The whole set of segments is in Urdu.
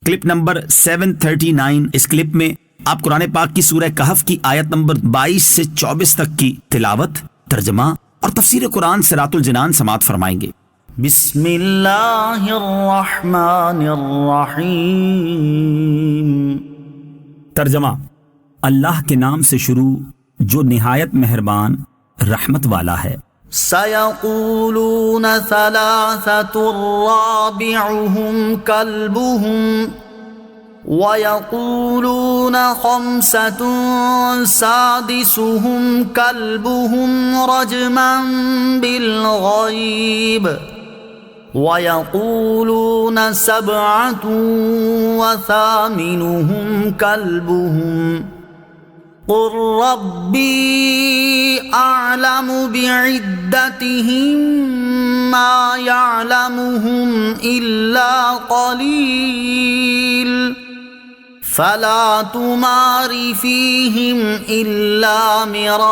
Clip number 739۔ اس کلپ میں آپ قرآن پاک کی سورہ کہف کی آیت نمبر 22 سے 24 تک کی تلاوت، ترجمہ اور تفسیر قرآن صراط الجنان سماعت فرمائیں گے۔ بسم اللہ الرحمن الرحیم۔ ترجمہ: اللہ کے نام سے شروع جو نہایت مہربان رحمت والا ہے۔ سَيَقُولُونَ ثَلَاثَةٌ رَابِعُهُمْ كَلْبُهُمْ وَيَقُولُونَ خَمْسَةٌ سَادِسُهُمْ كَلْبُهُمْ رَجْمًا بِالْغَيْبِ وَيَقُولُونَ سَبْعَةٌ وَثَامِنُهُمْ كَلْبُهُمْ قُل رَّبِّي أَعْلَمُ بِعِدَّتِهِم مَّا يَعْلَمُهُمْ إِلَّا قَلِيلٌ فَلَا تُمَارِ فِيهِمْ إِلَّا مِرَاءً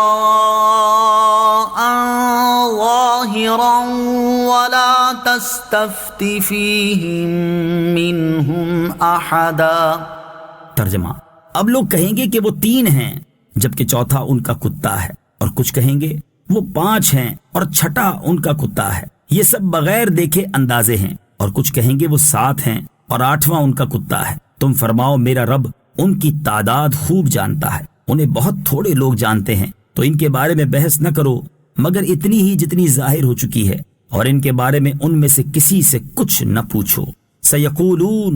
ظَاهِرًا وَلَا تَسْتَفْتِ فِيهِم مِّنْهُمْ أَحَدًا۔ ترجمہ: اب لوگ کہیں گے کہ وہ 3 ہیں جبکہ چوتھا ان کا کتا ہے، اور کچھ کہیں گے وہ 5 ہیں اور چھٹا ان کا کتا ہے، یہ سب بغیر دیکھے اندازے ہیں، اور کچھ کہیں گے وہ 7 ہیں اور 8واں ان کا کتا ہے۔ تم فرماؤ میرا رب ان کی تعداد خوب جانتا ہے، انہیں بہت تھوڑے لوگ جانتے ہیں، تو ان کے بارے میں بحث نہ کرو مگر اتنی ہی جتنی ظاہر ہو چکی ہے، اور ان کے بارے میں ان میں سے کسی سے کچھ نہ پوچھو۔ سیقولون،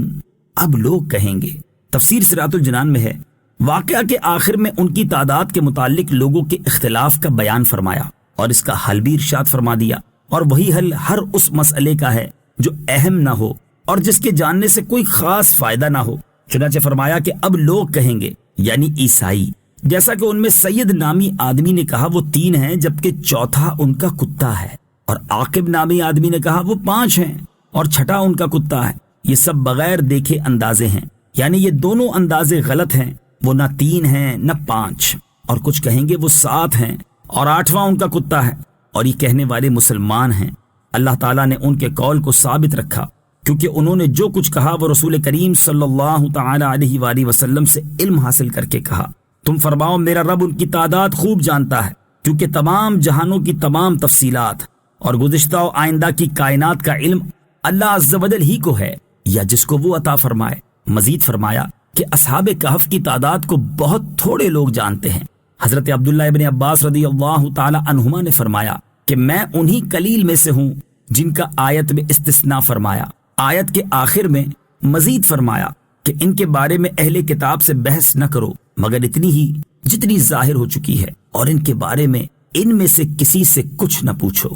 اب لوگ کہیں گے۔ تفسیر صراط الجنان میں ہے، واقعہ کے آخر میں ان کی تعداد کے متعلق لوگوں کے اختلاف کا بیان فرمایا اور اس کا حل بھی ارشاد فرما دیا، اور وہی حل ہر اس مسئلے کا ہے جو اہم نہ ہو اور جس کے جاننے سے کوئی خاص فائدہ نہ ہو۔ چنانچہ فرمایا کہ اب لوگ کہیں گے، یعنی عیسائی، جیسا کہ ان میں سید نامی آدمی نے کہا وہ 3 ہیں جبکہ چوتھا ان کا کتا ہے، اور عاقب نامی آدمی نے کہا وہ 5 ہیں اور چھٹا ان کا کتا ہے، یہ سب بغیر دیکھے اندازے ہیں، یعنی یہ دونوں اندازے غلط ہیں، وہ نہ 3 ہیں نہ 5۔ اور کچھ کہیں گے وہ 7 ہیں اور 8واں ان کا کتا ہے، اور یہ کہنے والے مسلمان ہیں۔ اللہ تعالیٰ نے ان کے قول کو ثابت رکھا کیونکہ انہوں نے جو کچھ کہا وہ رسول کریم صلی اللہ تعالی علیہ وآلہ وسلم سے علم حاصل کر کے کہا۔ تم فرماؤ میرا رب ان کی تعداد خوب جانتا ہے، کیونکہ تمام جہانوں کی تمام تفصیلات اور گزشتہ و آئندہ کی کائنات کا علم اللہ عز و جل ہی کو ہے، یا جس کو وہ عطا فرمائے۔ مزید فرمایا کہ اصحاب کہف کی تعداد کو بہت تھوڑے لوگ جانتے ہیں۔ حضرت عبداللہ ابن عباس رضی اللہ تعالی عنہما نے فرمایا کہ میں انہی قلیل میں سے ہوں جن کا آیت میں استثناء فرمایا۔ آیت کے آخر میں مزید فرمایا کہ ان کے بارے میں اہل کتاب سے بحث نہ کرو مگر اتنی ہی جتنی ظاہر ہو چکی ہے، اور ان کے بارے میں ان میں سے کسی سے کچھ نہ پوچھو۔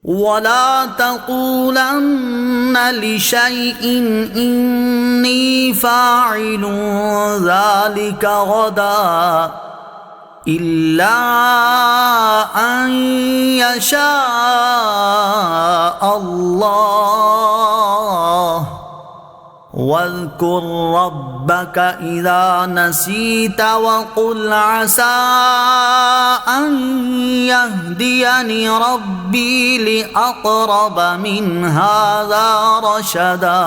وَلَا تَقُولَنَّ لِشَيْءٍ إِنِّي فَاعِلٌ ذَلِكَ غَدًا إِلَّا أَن يَشَاءَ اللَّهُ وَاذْكُر رَّبَّكَ إِذَا نَسِيتَ وَقُلْ عَسَىٰ أَن يَهْدِيَنِ رَبِّي لِأَقْرَبَ مِنْ هَٰذَا رَشَدًا۔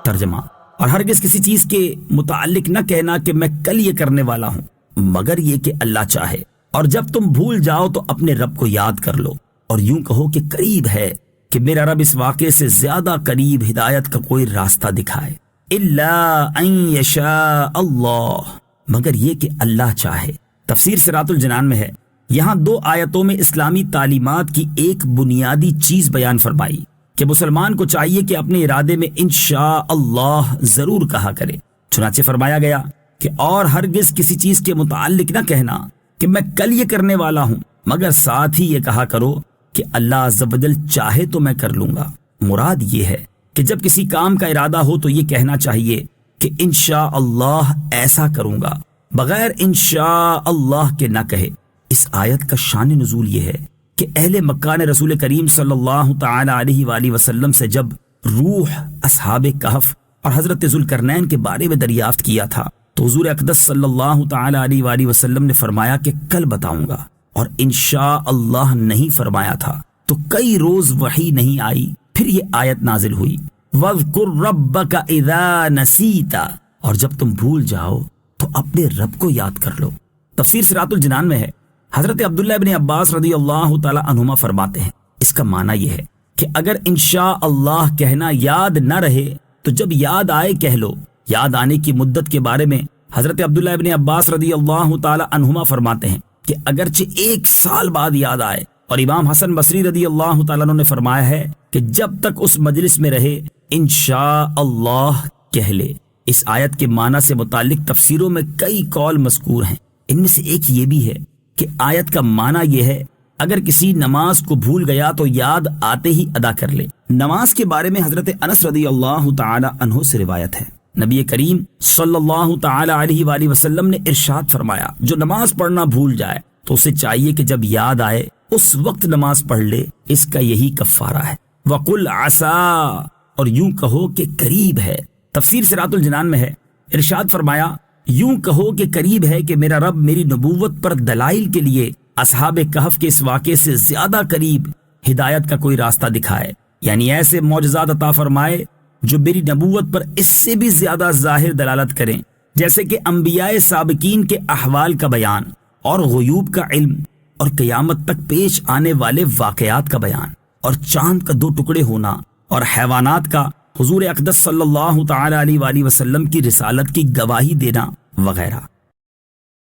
ترجمہ: اور ہرگز کسی چیز کے متعلق نہ کہنا کہ میں کل یہ کرنے والا ہوں مگر یہ کہ اللہ چاہے، اور جب تم بھول جاؤ تو اپنے رب کو یاد کر لو، اور یوں کہو کہ قریب ہے کہ میرا رب اس واقعے سے زیادہ قریب ہدایت کا کوئی راستہ دکھائے۔ الا ان یشاء اللہ، مگر یہ کہ اللہ چاہے۔ تفسیر صراط الجنان میں ہے، یہاں 2 آیتوں میں اسلامی تعلیمات کی ایک بنیادی چیز بیان فرمائی کہ مسلمان کو چاہیے کہ اپنے ارادے میں انشاء اللہ ضرور کہا کرے۔ چنانچہ فرمایا گیا کہ اور ہرگز کسی چیز کے متعلق نہ کہنا کہ میں کل یہ کرنے والا ہوں مگر ساتھ ہی یہ کہا کرو کہ اللہ عز و جل چاہے تو میں کر لوں گا۔ مراد یہ ہے کہ جب کسی کام کا ارادہ ہو تو یہ کہنا چاہیے کہ انشاء اللہ ایسا کروں گا، بغیر انشاء اللہ کے نہ کہے۔ اس آیت کا شان نزول یہ ہے کہ اہل مکہ نے رسول کریم صلی اللہ تعالی علیہ وآلہ وسلم سے جب روح، اصحاب کہف اور حضرت ذوالقرنین کے بارے میں دریافت کیا تھا تو حضور اقدس صلی اللہ تعالی علیہ وآلہ وسلم نے فرمایا کہ کل بتاؤں گا، اور انشاء اللہ نہیں فرمایا تھا، تو کئی روز وحی نہیں آئی، پھر یہ آیت نازل ہوئی۔ وَاذْكُرْ رَبَّكَ اِذَا نَسِيتَ، اور جب تم بھول جاؤ تو اپنے رب کو یاد کر لو۔ تفسیر صراط الجنان میں ہے، حضرت عبداللہ ابن عباس رضی اللہ تعالی عنہما فرماتے ہیں، اس کا معنی یہ ہے کہ اگر انشاء اللہ کہنا یاد نہ رہے تو جب یاد آئے کہہ لو۔ یاد آنے کی مدت کے بارے میں حضرت عبداللہ ابن عباس رضی اللہ تعالی عنہما فرماتے ہیں کہ اگرچہ 1 سال بعد یاد آئے، اور امام حسن بصری رضی اللہ تعالیٰ عنہ نے فرمایا ہے کہ جب تک اس مجلس میں رہے انشاء اللہ کہہ لے۔ اس آیت کے معنی سے متعلق تفسیروں میں کئی قول مذکور ہیں، ان میں سے ایک یہ بھی ہے کہ آیت کا معنی یہ ہے اگر کسی نماز کو بھول گیا تو یاد آتے ہی ادا کر لے۔ نماز کے بارے میں حضرت انس رضی اللہ تعالی عنہ سے روایت ہے، نبی کریم صلی اللہ تعالی علیہ وآلہ وسلم نے ارشاد فرمایا، جو نماز پڑھنا بھول جائے تو اسے چاہیے کہ جب یاد آئے اس وقت نماز پڑھ لے، اس کا یہی کفارہ ہے۔ وَقُلْ عَسَىٰ، اور یوں کہو کہ قریب ہے۔ تفسیر صراط الجنان میں ہے، ارشاد فرمایا، یوں کہو کہ قریب ہے کہ میرا رب میری نبوت پر دلائل کے لیے اصحاب کہف کے اس واقعے سے زیادہ قریب ہدایت کا کوئی راستہ دکھائے، یعنی ایسے معجزات عطا فرمائے جو میری نبوت پر اس سے بھی زیادہ ظاہر دلالت کریں، جیسے کہ انبیاء سابقین کے احوال کا بیان اور غیوب کا علم اور قیامت تک پیش آنے والے واقعات کا بیان اور چاند کا 2 ٹکڑے ہونا اور حیوانات کا حضور اقدس صلی اللہ تعالی علیہ وآلہ وسلم کی رسالت کی گواہی دینا وغیرہ۔